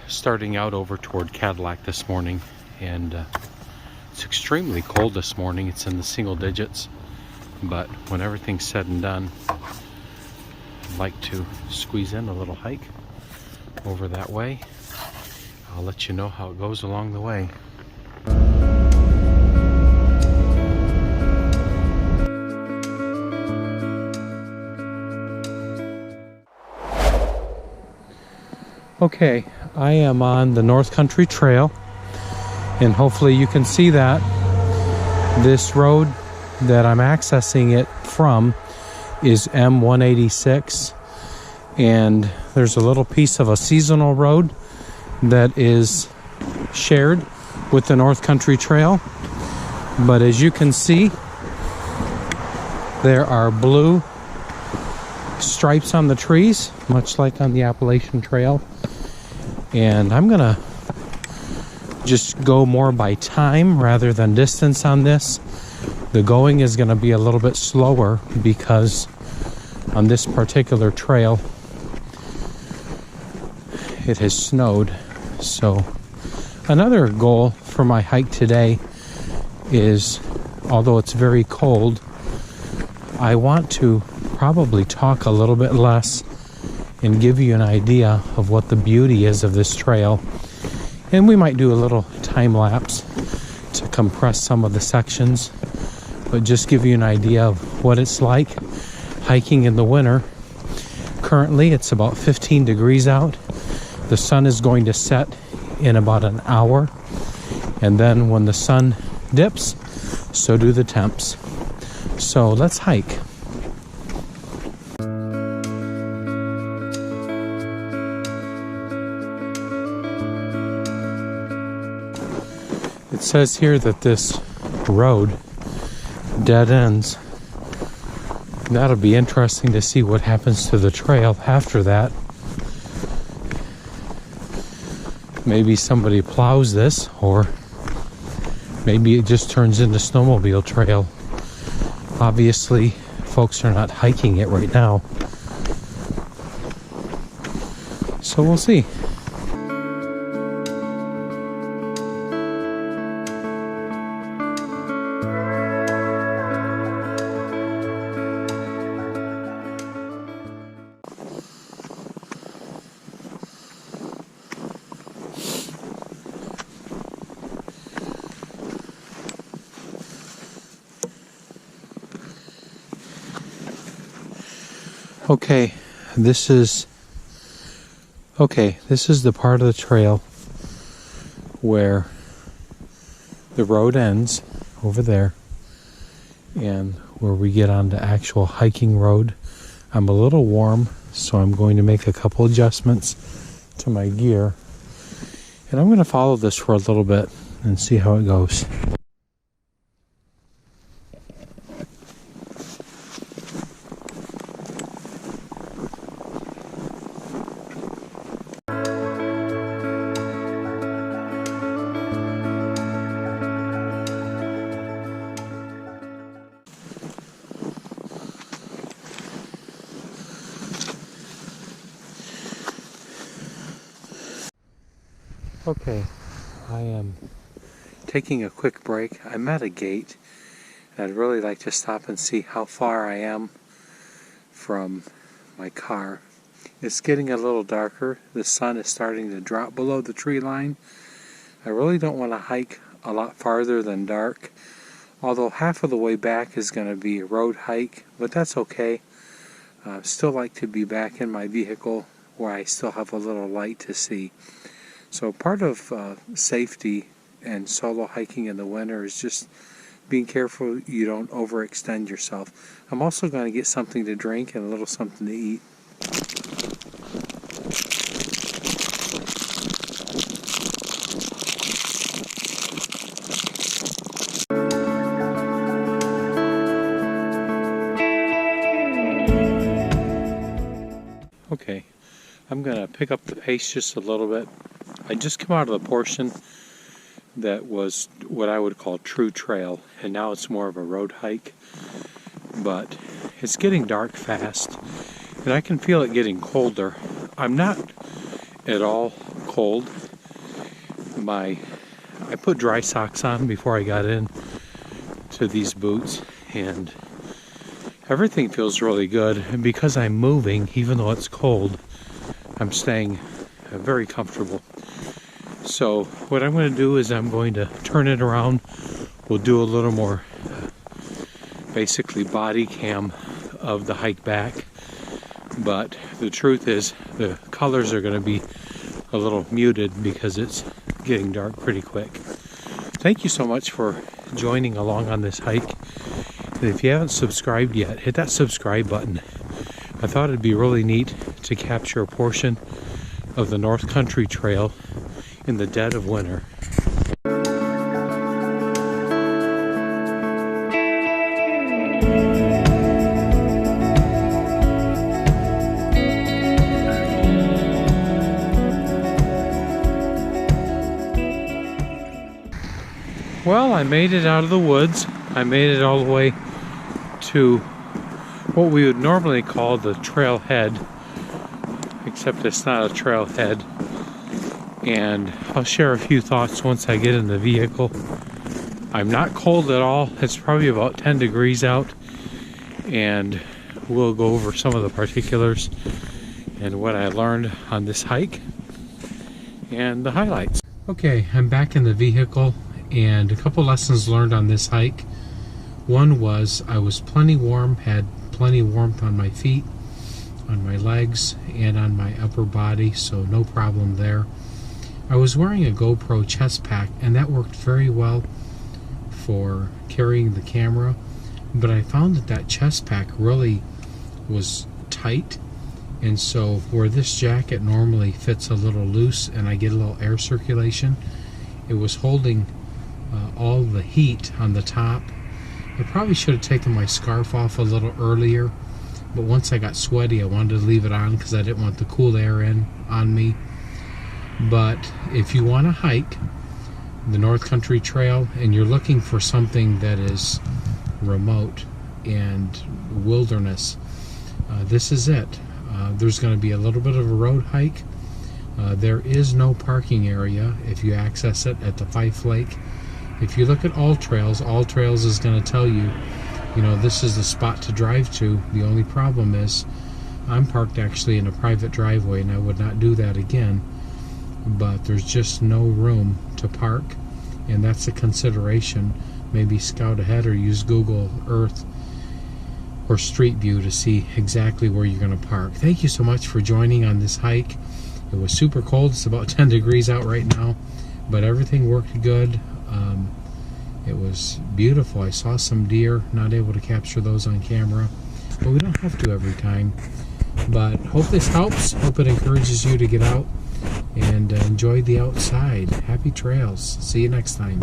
starting out over toward Cadillac this morning, and it's extremely cold this morning. It's in the single digits, but when everything's said and done, I'd like to squeeze in a little hike over that way. I'll let you know how it goes along the way. Okay, I am on the North Country Trail, and hopefully you can see that. This road that I'm accessing it from is M186, and there's a little piece of a seasonal road that is shared with the North Country Trail. But as you can see, there are blue stripes on the trees, much like on the Appalachian Trail. And I'm gonna just go more by time rather than distance on this. The going is gonna be a little bit slower because on this particular trail it has snowed. So another goal for my hike today is, although it's very cold, I want to probably talk a little bit less and give you an idea of what the beauty is of this trail. And we might do a little time lapse to compress some of the sections, but just give you an idea of what it's like hiking in the winter. Currently it's about 15 degrees out. The sun is going to set in about an hour, and then when the sun dips, so do the temps. So let's hike. It says here that this road dead ends. That'll be interesting to see what happens to the trail after that. Maybe somebody plows this, or maybe it just turns into snowmobile trail. Obviously, folks are not hiking it right now, so we'll see. Okay, this is the part of the trail where the road ends over there and where we get onto actual hiking road. I'm a little warm, so I'm going to make a couple adjustments to my gear, and I'm going to follow this for a little bit and see how it goes. Okay, I am taking a quick break. I'm at a gate, and I'd really like to stop and see how far I am from my car. It's getting a little darker. The sun is starting to drop below the tree line. I really don't want to hike a lot farther than dark, although half of the way back is going to be a road hike, but that's okay. I still like to be back in my vehicle where I still have a little light to see. So part of safety and solo hiking in the winter is just being careful you don't overextend yourself. I'm also going to get something to drink and a little something to eat. Okay, I'm going to pick up the pace just a little bit. I just come out of the portion that was what I would call true trail, and now it's more of a road hike. But it's getting dark fast, and I can feel it getting colder. I'm not at all cold. I put dry socks on before I got in to these boots, and everything feels really good. And because I'm moving, even though it's cold, I'm staying very comfortable. So what I'm going to do is I'm going to turn it around. We'll do a little more basically body cam of the hike back. But the truth is the colors are going to be a little muted because it's getting dark pretty quick. Thank you so much for joining along on this hike. And if you haven't subscribed yet, hit that subscribe button. I thought it'd be really neat to capture a portion of the North Country Trail in the dead of winter. Well, I made it out of the woods. I made it all the way to what we would normally call the trailhead, except it's not a trailhead. And I'll share a few thoughts once I get in the vehicle. I'm not cold at all. It's probably about 10 degrees out, and we'll go over some of the particulars and what I learned on this hike and the highlights. Okay, I'm back in the vehicle, and a couple lessons learned on this hike. One was I was plenty warm, had plenty of warmth on my feet, on my legs, and on my upper body, so no problem there. I was wearing a GoPro chest pack, and that worked very well for carrying the camera, but I found that chest pack really was tight, and so where this jacket normally fits a little loose and I get a little air circulation, it was holding all the heat on the top. I probably should have taken my scarf off a little earlier, but once I got sweaty I wanted to leave it on because I didn't want the cool air on me. But if you want to hike the North Country Trail and you're looking for something that is remote and wilderness, this is it. There's going to be a little bit of a road hike. There is no parking area if you access it at the Fife Lake. If you look at All Trails is going to tell you, this is the spot to drive to. The only problem is I'm parked actually in a private driveway, and I would not do that again. But there's just no room to park, and that's a consideration. Maybe scout ahead or use Google Earth or Street View to see exactly where you're going to park. Thank you so much for joining on this hike. It was super cold. It's about 10 degrees out right now, but everything worked good. It was beautiful. I saw some deer, not able to capture those on camera, but we don't have to every time. But hope this helps. Hope it encourages you to get out and enjoy the outside. Happy trails. See you next time.